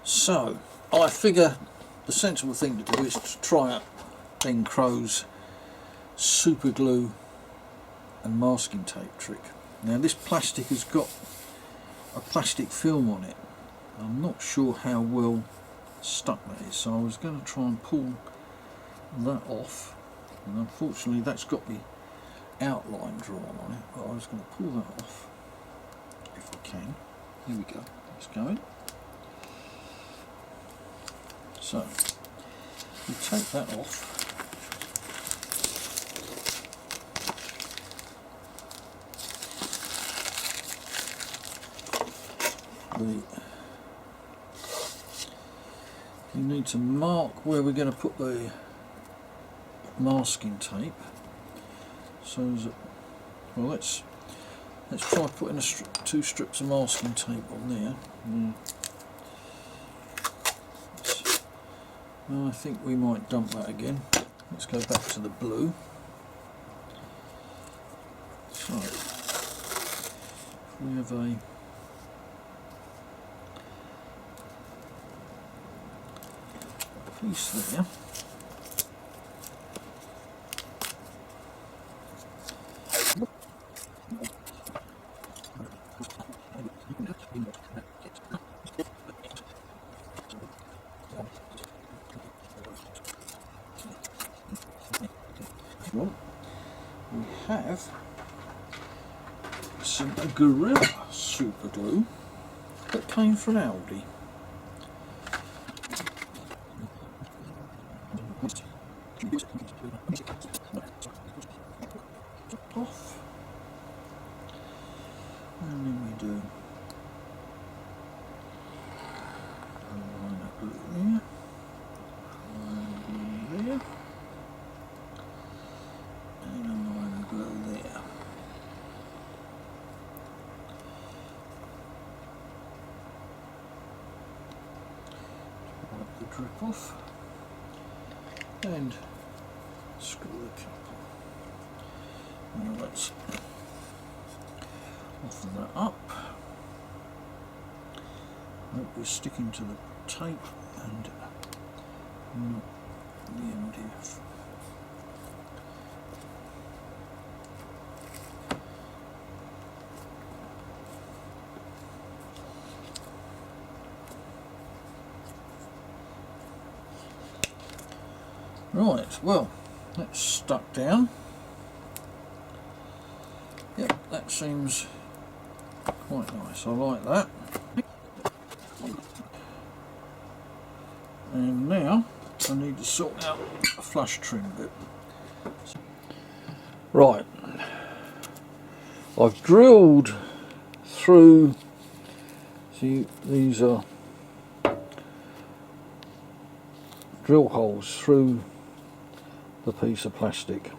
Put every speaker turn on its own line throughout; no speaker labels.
So I figure the sensible thing to do is to try out Ben Crow's super glue and masking tape trick. Now this plastic has got a plastic film on it. I'm not sure how well stuck that is, so I was going to try and pull that off, and unfortunately that's got the outline drawn on it, but I was going to pull that off if I can. Here we go, it's going. So you take that off. You need to mark where we're going to put the masking tape. So that, well, let's try putting two strips of masking tape on there. Well, I think we might dump that again. Let's go back to the blue. So we have a piece there. We have some Gorilla super glue that came from Aldi. Off, and then we do a line of glue there, line of glue there, and a line of glue there. Wipe the drip off and screw the cap on. Now let's open that up. Hope we're sticking to the tape and not the MDF. Right, well, that's stuck down. Yep, that seems quite nice. I like that. And now I need to sort out a flush trim bit. Right, I've drilled through, see, these are drill holes through the piece of plastic,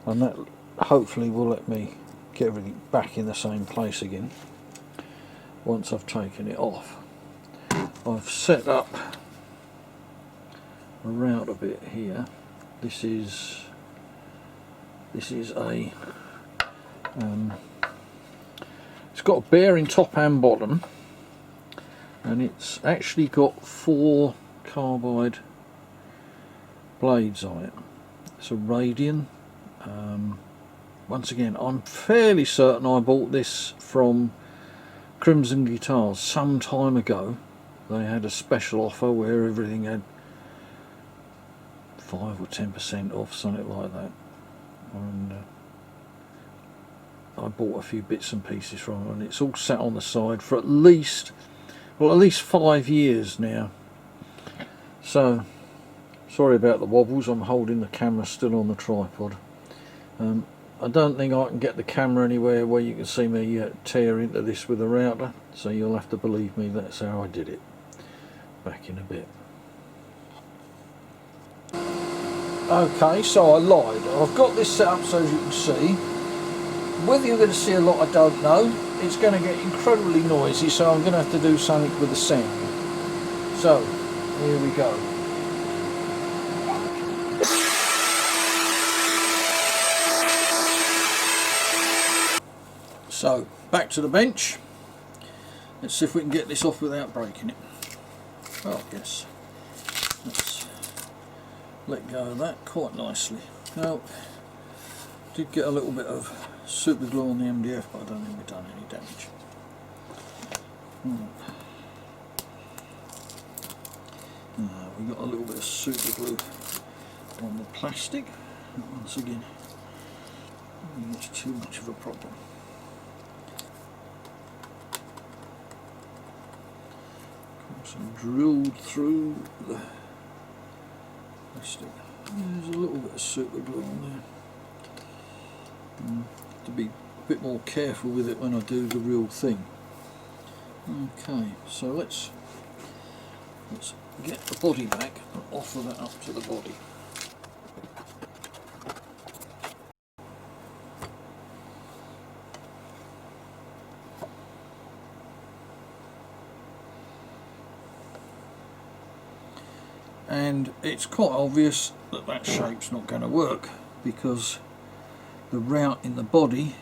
and that hopefully will let me get everything back in the same place again once I've taken it off. I've set up a router bit here. This is a it's got a bearing top and bottom, and it's actually got 4 carbide blades on it. It's a Radian. Once again, I'm fairly certain I bought this from Crimson Guitars some time ago. They had a special offer where everything had 5 or 10% off, something like that, and I bought a few bits and pieces from them, and it's all sat on the side for at least 5 years now. So sorry about the wobbles, I'm holding the camera still on the tripod. I don't think I can get the camera anywhere where you can see me tear into this with a router, so you'll have to believe me, that's how I did it. Back in a bit. Okay, so I lied. I've got this set up so as you can see. Whether you're going to see a lot I don't know. It's going to get incredibly noisy, so I'm going to have to do something with the sound. So, here we go. So, back to the bench. Let's see if we can get this off without breaking it. Oh yes, let's let go of that quite nicely. Now, did get a little bit of super glue on the MDF, but I don't think we've done any damage. We got a little bit of super glue on the plastic. Once again, I don't think it's too much of a problem. So drilled through the plastic. There's a little bit of super glue on there. To be a bit more careful with it when I do the real thing. Okay, so let's get the body back and offer that up to the body. And it's quite obvious that that shape's not going to work because the route in the body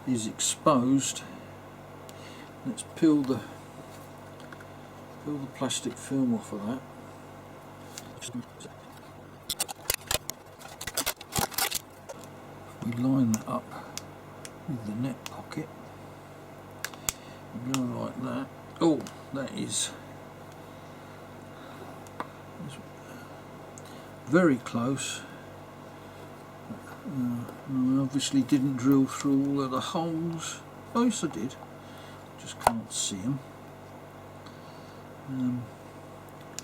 is exposed. Let's peel the plastic film off of that. We line that up with the neck pocket. Go like that. Oh, that is very close. I obviously didn't drill through all of the holes. Oh yes I did, just can't see them.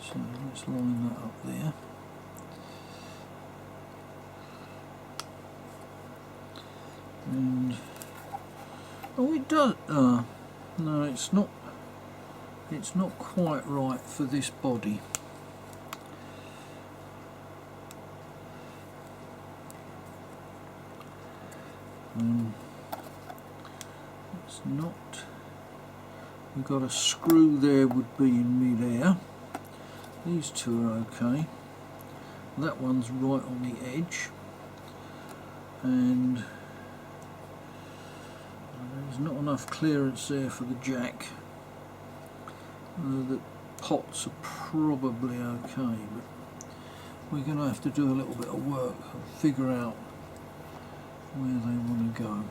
So let's line that up there. And oh, it does. No, it's not. It's not quite right for this body. It's not. We've got a screw there, would be in mid-air. These two are okay. That one's right on the edge, and there's not enough clearance there for the jack. The pots are probably okay, but we're going to have to do a little bit of work and figure out where they want to go.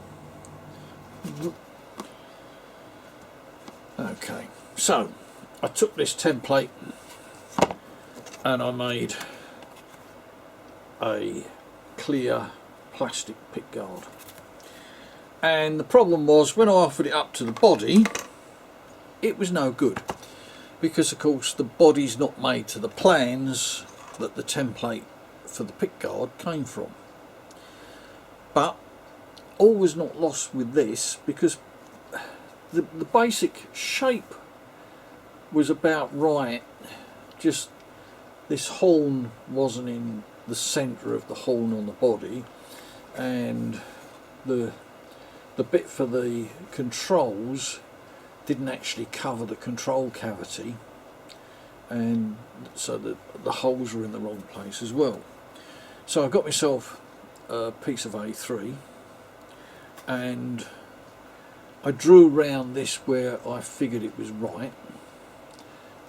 Okay, so I took this template and I made a clear plastic pickguard, and the problem was when I offered it up to the body it was no good, because of course the body's not made to the plans that the template for the pickguard came from. But all was not lost with this, because the basic shape was about right, just this horn wasn't in the centre of the horn on the body, and the bit for the controls didn't actually cover the control cavity, and so the holes were in the wrong place as well. So I got myself a piece of A3 and I drew round this where I figured it was right,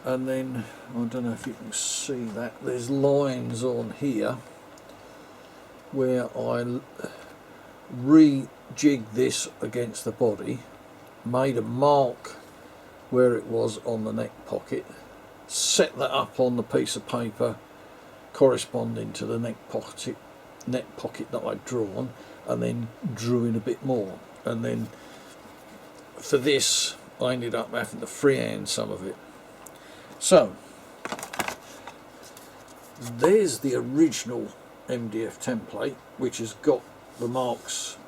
and then I don't know if you can see that there's lines on here where I rejigged this against the body, made a mark where it was on the neck pocket, set that up on the piece of paper corresponding to the neck pocket that I'd drawn, and then drew in a bit more, and then for this I ended up having to freehand some of it. So there's the original MDF template, which has got the marks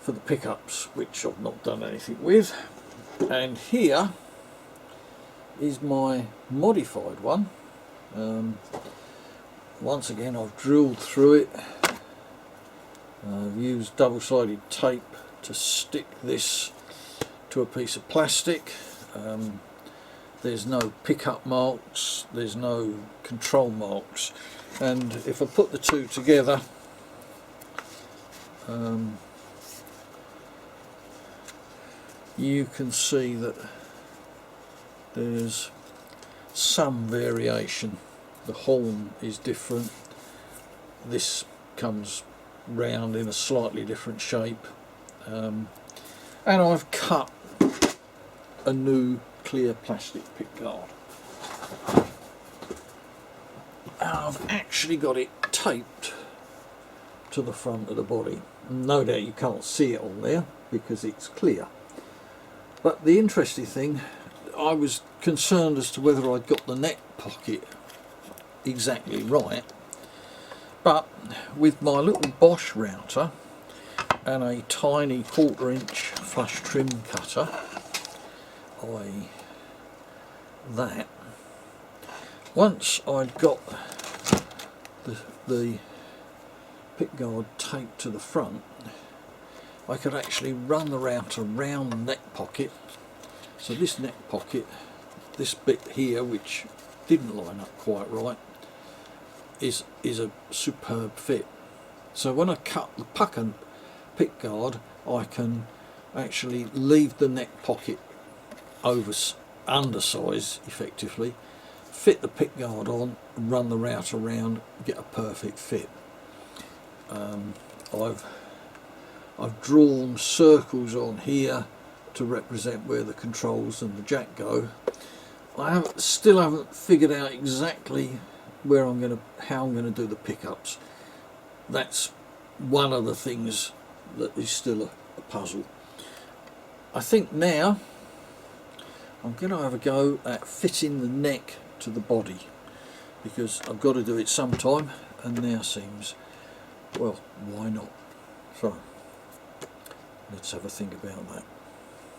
for the pickups, which I've not done anything with, and here is my modified one. Once again I've drilled through it. I've used double-sided tape to stick this to a piece of plastic. There's no pickup marks, there's no control marks, and if I put the two together, you can see that there's some variation. The horn is different. This comes round in a slightly different shape, and I've cut a new clear plastic pickguard. I've actually got it taped to the front of the body. No doubt you can't see it on there because it's clear. But the interesting thing, I was concerned as to whether I'd got the neck pocket exactly right, but with my little Bosch router and a tiny 1/4" flush trim cutter, that, once I'd got the pickguard taped to the front, I could actually run the router round the neck pocket. So this neck pocket, this bit here which didn't line up quite right, is a superb fit. So when I cut the pucker pickguard, I can actually leave the neck pocket undersize effectively, fit the pickguard on and run the router around, get a perfect fit. I've drawn circles on here to represent where the controls and the jack go. I still haven't figured out exactly how I'm going to do the pickups. That's one of the things that is still a puzzle. I think now I'm going to have a go at fitting the neck to the body, because I've got to do it sometime, and now seems, well, why not? So let's have a think about that.